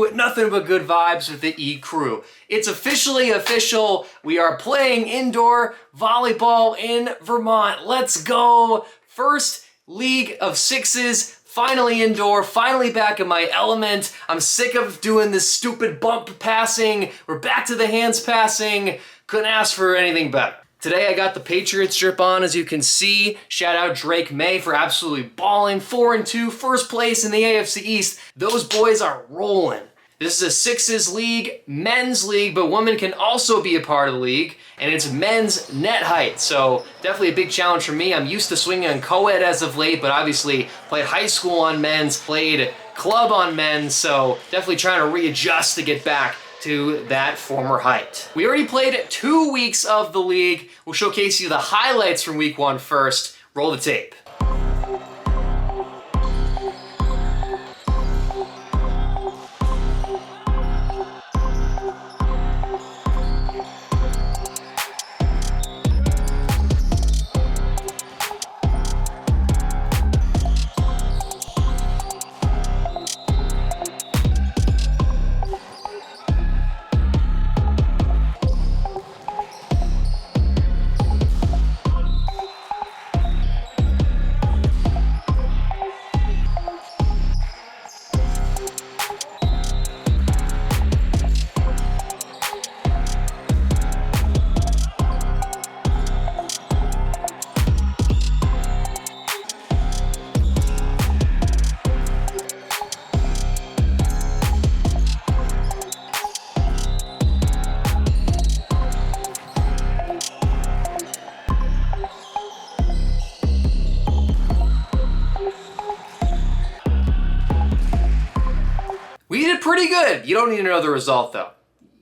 to Nothing But Good Vibes with the E crew. It's officially official. We are playing indoor volleyball in Vermont. Let's go. First league of sixes, finally indoor, finally back in my element. I'm sick of doing this stupid bump passing. We're back to the hands passing. Couldn't ask for anything better. Today I got the Patriots drip on, as you can see. Shout out Drake May for absolutely balling. 4-2, first place in the AFC East. Those boys are rolling. This is a sixes league, men's league, but women can also be a part of the league, and it's men's net height. So definitely a big challenge for me. I'm used to swinging on co-ed as of late, but obviously played high school on men's, played club on men's, so definitely trying to readjust to get back to that former height. We already played 2 weeks of the league. We'll showcase you the highlights from week 1 first. Roll the tape. We did pretty good. You don't need to know the result though.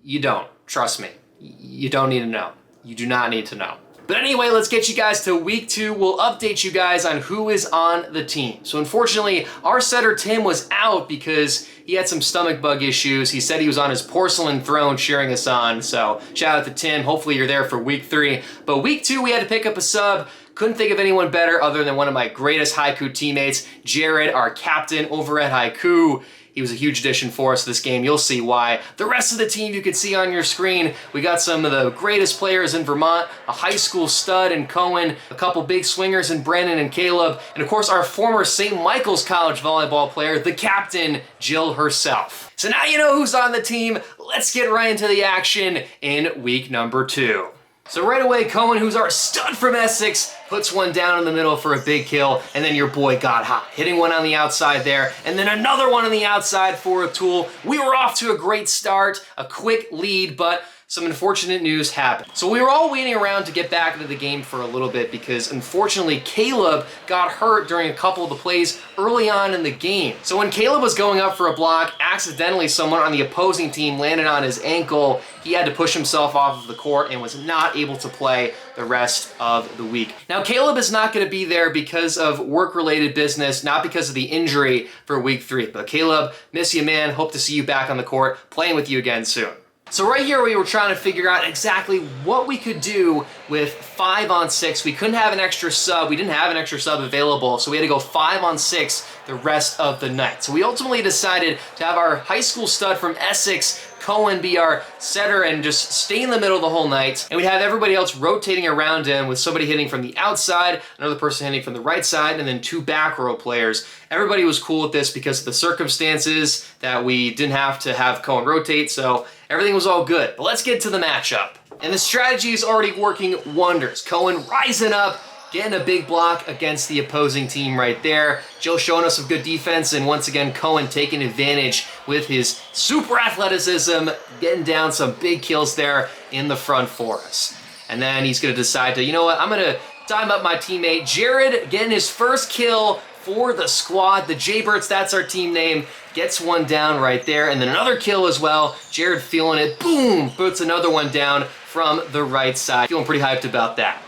You don't. Trust me. You don't need to know. You do not need to know. But anyway, let's get you guys to week 2. We'll update you guys on who is on the team. So unfortunately, our setter Tim was out because he had some stomach bug issues. He said he was on his porcelain throne cheering us on. So shout out to Tim. Hopefully you're there for week 3. But week 2, we had to pick up a sub. Couldn't think of anyone better other than one of my greatest Haikyu teammates, Jared, our captain over at Haikyu. He was a huge addition for us this game. You'll see why. The rest of the team you can see on your screen. We got some of the greatest players in Vermont, a high school stud in Cohen, a couple big swingers in Brandon and Caleb, and of course our former St. Michael's College volleyball player, the captain, Jill herself. So now you know who's on the team. Let's get right into the action in week number 2. So right away, Cohen, who's our stud from Essex, puts one down in the middle for a big kill, and then your boy got hot, hitting one on the outside there, and then another one on the outside for a tool. We were off to a great start, a quick lead, but some unfortunate news happened. So we were all waiting around to get back into the game for a little bit because unfortunately Caleb got hurt during a couple of the plays early on in the game. So when Caleb was going up for a block, accidentally someone on the opposing team landed on his ankle. He had to push himself off of the court and was not able to play the rest of the week. Now Caleb is not going to be there because of work-related business, not because of the injury for week 3. But Caleb, miss you, man. Hope to see you back on the court, playing with you again soon. So right here we were trying to figure out exactly what we could do with 5-on-6. We couldn't have an extra sub. We didn't have an extra sub available, so we had to go 5-on-6 the rest of the night. So we ultimately decided to have our high school stud from Essex, Cohen, be our setter and just stay in the middle the whole night. And we'd have everybody else rotating around him with somebody hitting from the outside, another person hitting from the right side, and then 2 back row players. Everybody was cool with this because of the circumstances that we didn't have to have Cohen rotate, so everything was all good. But let's get to the matchup. And the strategy is already working wonders. Cohen rising up, getting a big block against the opposing team right there. Joe showing us some good defense, and once again, Cohen taking advantage with his super athleticism, getting down some big kills there in the front for us. And then he's gonna decide to, you know what, I'm gonna time up my teammate. Jared getting his first kill for the squad. The Jaybirds, that's our team name, gets one down right there, and then another kill as well. Jared feeling it, boom, puts another one down from the right side. Feeling pretty hyped about that.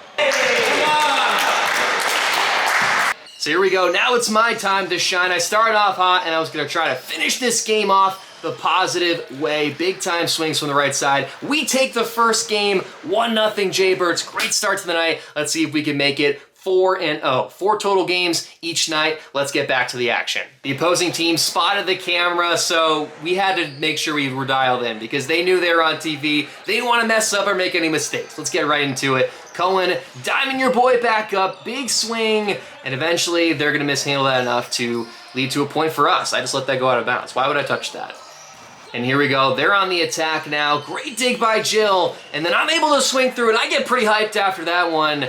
So here we go, now it's my time to shine. I started off hot and I was gonna try to finish this game off the positive way. Big time swings from the right side. We take the first game, 1-0 Jaybirds. Great start to the night. Let's see if we can make it 4-0. 4 total games each night. Let's get back to the action. The opposing team spotted the camera, so we had to make sure we were dialed in because they knew they were on TV. They didn't want to mess up or make any mistakes. Let's get right into it. Cohen diming your boy back up, big swing, and eventually they're going to mishandle that enough to lead to a point for us. I just let that go out of bounds. Why would I touch that? And here we go. They're on the attack now. Great dig by Jill. And then I'm able to swing through it. I get pretty hyped after that one.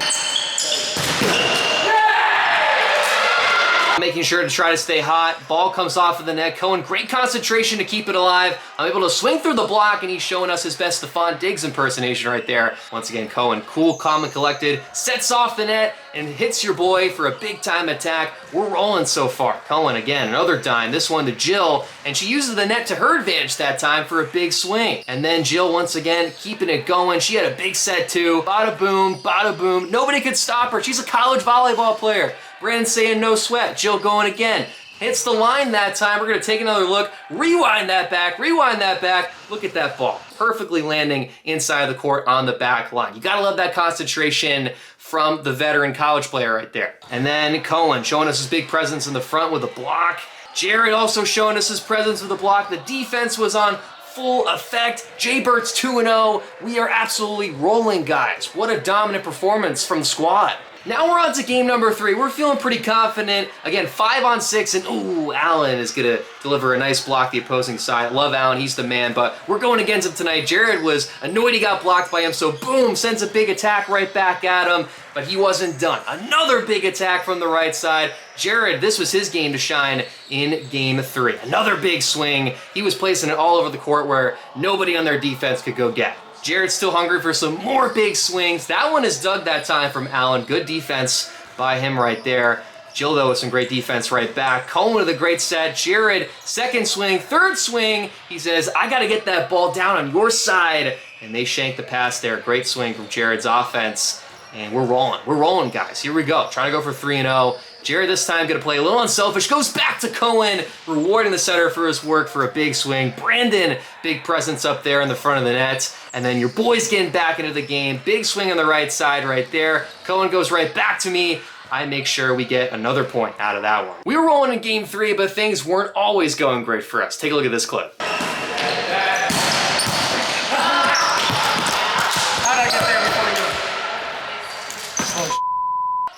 Making sure to try to stay hot. Ball comes off of the net. Cohen, great concentration to keep it alive. I'm able to swing through the block, and he's showing us his best Stephon Diggs impersonation right there. Once again, Cohen, cool, calm, and collected. Sets off the net and hits your boy for a big-time attack. We're rolling so far. Cohen, again, another dime. This one to Jill, and she uses the net to her advantage that time for a big swing. And then Jill, once again, keeping it going. She had a big set, too. Bada boom, bada boom. Nobody could stop her. She's a college volleyball player. Brandon saying no sweat. Jill going again. Hits the line that time. We're going to take another look. Rewind that back. Rewind that back. Look at that ball. Perfectly landing inside the court on the back line. You got to love that concentration from the veteran college player right there. And then Cohen showing us his big presence in the front with a block. Jared also showing us his presence with a block. The defense was on full effect. Jay Burt's 2-0. We are absolutely rolling, guys. What a dominant performance from the squad. Now we're on to game number 3. We're feeling pretty confident. Again, 5-on-6, and ooh, Allen is going to deliver a nice block the opposing side. Love Allen, he's the man, but we're going against him tonight. Jared was annoyed he got blocked by him, so boom, sends a big attack right back at him, but he wasn't done. Another big attack from the right side. Jared, this was his game to shine in game 3. Another big swing. He was placing it all over the court where nobody on their defense could go get. Jared's still hungry for some more big swings. That one is dug that time from Allen. Good defense by him right there. Jill, though, with some great defense right back. Cohen with a great set. Jared, second swing, third swing. He says, I got to get that ball down on your side. And they shank the pass there. Great swing from Jared's offense. And we're rolling. We're rolling, guys. Here we go. Trying to go for 3-0. Jared this time going to play a little unselfish. Goes back to Cohen, rewarding the setter for his work for a big swing. Brandon, big presence up there in the front of the net. And then your boy's getting back into the game. Big swing on the right side right there. Cohen goes right back to me. I make sure we get another point out of that one. We were rolling in game 3, but things weren't always going great for us. Take a look at this clip.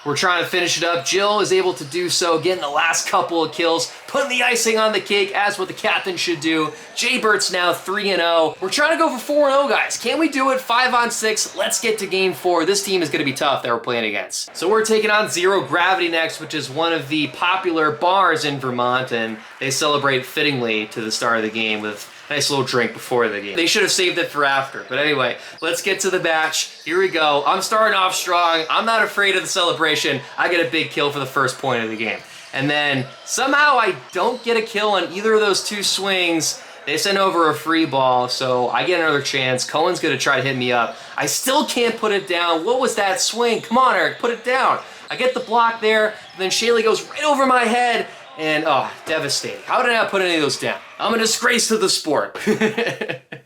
We're trying to finish it up. Jill is able to do so, getting the last couple of kills, putting the icing on the cake, as what the captain should do. Jay Burt's now 3-0. We're trying to go for 4-0, guys. Can we do it? 5-on-6. Let's get to game 4. This team is going to be tough that we're playing against. So we're taking on Zero Gravity next, which is one of the popular bars in Vermont, and they celebrate fittingly to the start of the game with nice little drink before the game. They should have saved it for after. But anyway, let's get to the match. Here we go. I'm starting off strong. I'm not afraid of the celebration. I get a big kill for the first point of the game. And then somehow I don't get a kill on either of those 2 swings. They send over a free ball, so I get another chance. Cohen's going to try to hit me up. I still can't put it down. What was that swing? Come on, Eric, put it down. I get the block there, and then Shaylee goes right over my head. And, oh, devastating. How did I not put any of those down? I'm a disgrace to the sport.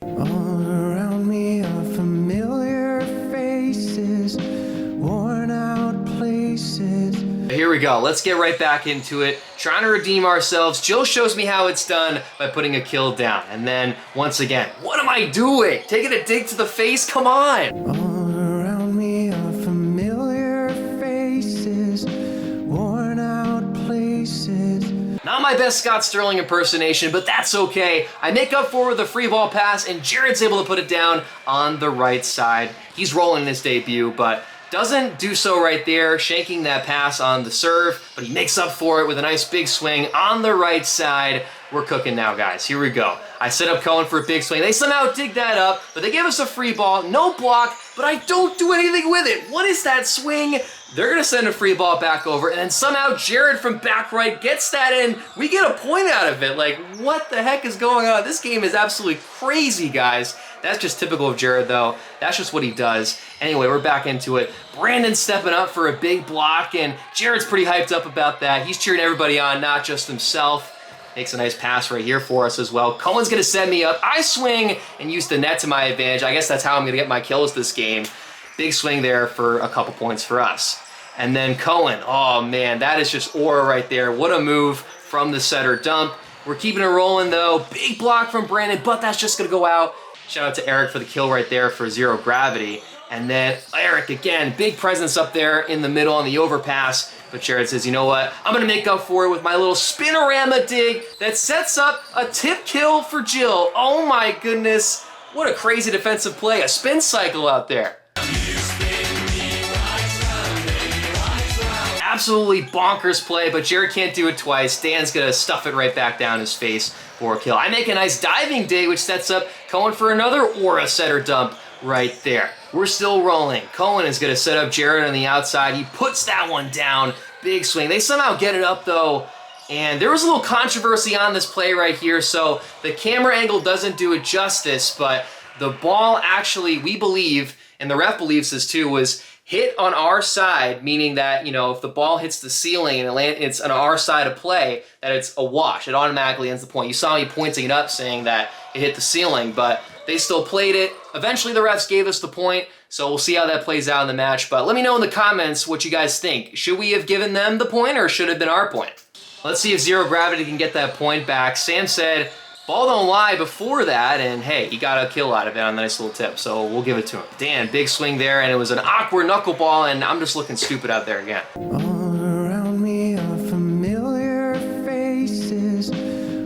All around me are familiar faces, worn out places. Here we go. Let's get right back into it. Trying to redeem ourselves. Jill shows me how it's done by putting a kill down. And then, once again, what am I doing? Taking a dig to the face? Come on. All around me are familiar faces, worn out places. Not my best Scott Sterling impersonation, but that's okay. I make up for it with a free ball pass, and Jared's able to put it down on the right side. He's rolling his debut, but doesn't do so right there, shanking that pass on the serve, but he makes up for it with a nice big swing on the right side. We're cooking now, guys. Here we go. I set up Cohen for a big swing. They somehow dig that up, but they give us a free ball. No block, but I don't do anything with it. What is that swing? They're going to send a free ball back over, and then somehow Jared from back right gets that in. We get a point out of it. Like, what the heck is going on? This game is absolutely crazy, guys. That's just typical of Jared, though. That's just what he does. Anyway, we're back into it. Brandon's stepping up for a big block, and Jared's pretty hyped up about that. He's cheering everybody on, not just himself. Makes a nice pass right here for us as well. Cohen's going to set me up. I swing and use the net to my advantage. I guess that's how I'm going to get my kills this game. Big swing there for a couple points for us. And then Cohen, oh man, that is just aura right there. What a move from the setter dump. We're keeping it rolling though. Big block from Brandon, but that's just gonna go out. Shout out to Eric for the kill right there for zero gravity. And then Eric again, big presence up there in the middle on the overpass. But Jared says, you know what? I'm gonna make up for it with my little spinorama dig that sets up a tip kill for Jill. Oh my goodness. What a crazy defensive play. A spin cycle out there. Absolutely bonkers play, but Jared can't do it twice. Dan's gonna stuff it right back down his face for a kill. I make a nice diving dig, which sets up Cohen for another aura setter dump right there. We're still rolling. Cohen is gonna set up Jared on the outside. He puts that one down. Big swing. They somehow get it up though, and there was a little controversy on this play right here, so the camera angle doesn't do it justice, but the ball actually, we believe, and the ref believes this too, was hit on our side, meaning that, you know, if the ball hits the ceiling and it's on our side of play, that it's a wash. It automatically ends the point. You saw me pointing it up saying that it hit the ceiling, but they still played it. Eventually the refs gave us the point, so we'll see how that plays out in the match. But let me know in the comments what you guys think. Should we have given them the point or should it have been our point? Let's see if Zero Gravity can get that point back. Sam said, ball don't lie before that, and hey, he got a kill out of it on a nice little tip, so we'll give it to him. Dan, big swing there, and it was an awkward knuckleball, and I'm just looking stupid out there again. All around me are familiar faces,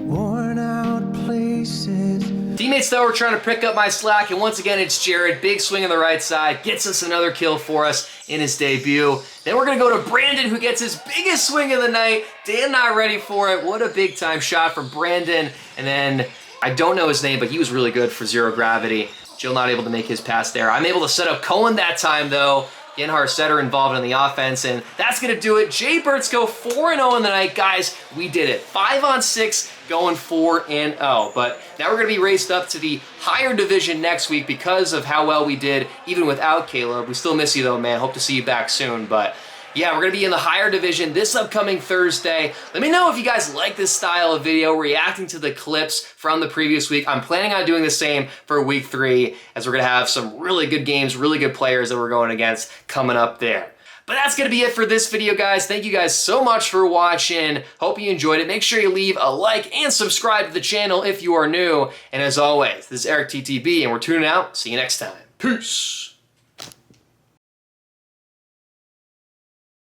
worn out places. Teammates, though, are trying to pick up my slack, and once again, it's Jared. Big swing on the right side, gets us another kill for us in his debut. Then we're going to go to Brandon, who gets his biggest swing of the night. Dan not ready for it. What a big-time shot from Brandon. And then, I don't know his name, but he was really good for zero gravity. Jill not able to make his pass there. I'm able to set up Cohen that time, though. Getting our setter involved in the offense, and that's going to do it. Jaybirds go 4-0 in the night. Guys, we did it. 5 on 6, going 4-0. But now we're going to be raced up to the higher division next week because of how well we did, even without Caleb. We still miss you, though, man. Hope to see you back soon. But yeah, we're going to be in the higher division this upcoming Thursday. Let me know if you guys like this style of video, reacting to the clips from the previous week. I'm planning on doing the same for week 3, as we're going to have some really good games, really good players that we're going against coming up there. But that's going to be it for this video, guys. Thank you guys so much for watching. Hope you enjoyed it. Make sure you leave a like and subscribe to the channel if you are new. And as always, this is EricTTB, and we're tuning out. See you next time. Peace.